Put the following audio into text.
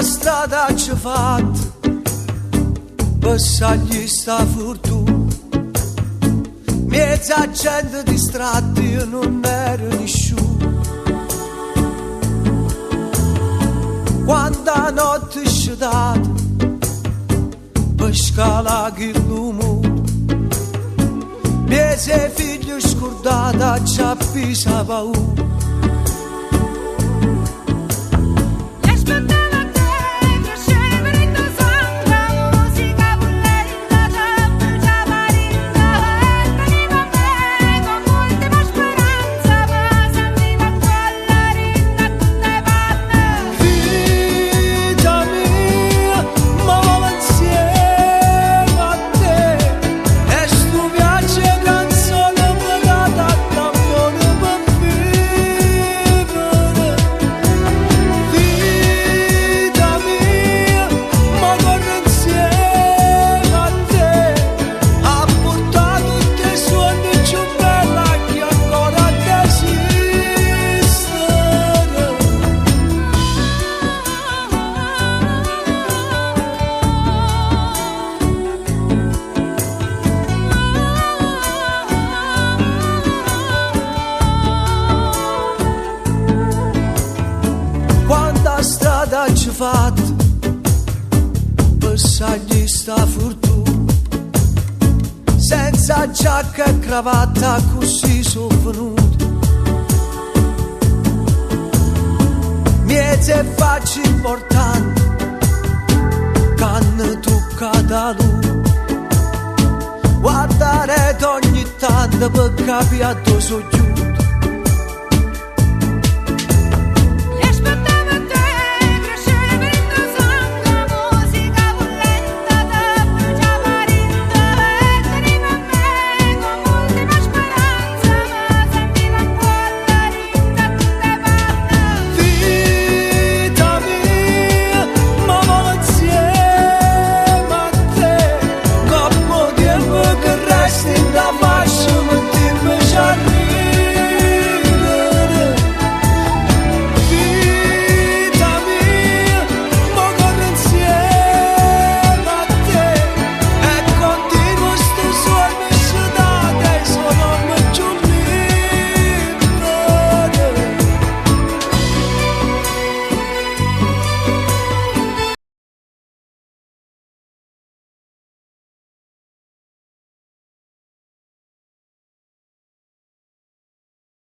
strada ci fatta passagli sta fortuna, mezza gente distratta, io non ero nessuno. Quando la notte è scedata per scalare il lume, mezza figlio scordata ci ha pisa paura. Ci fatta passagli sta fortuna, senza giacca e cravatta così sono venuto, miezze facce importanti che hanno toccato lui, guardare ogni tanto per capire dove sono giù.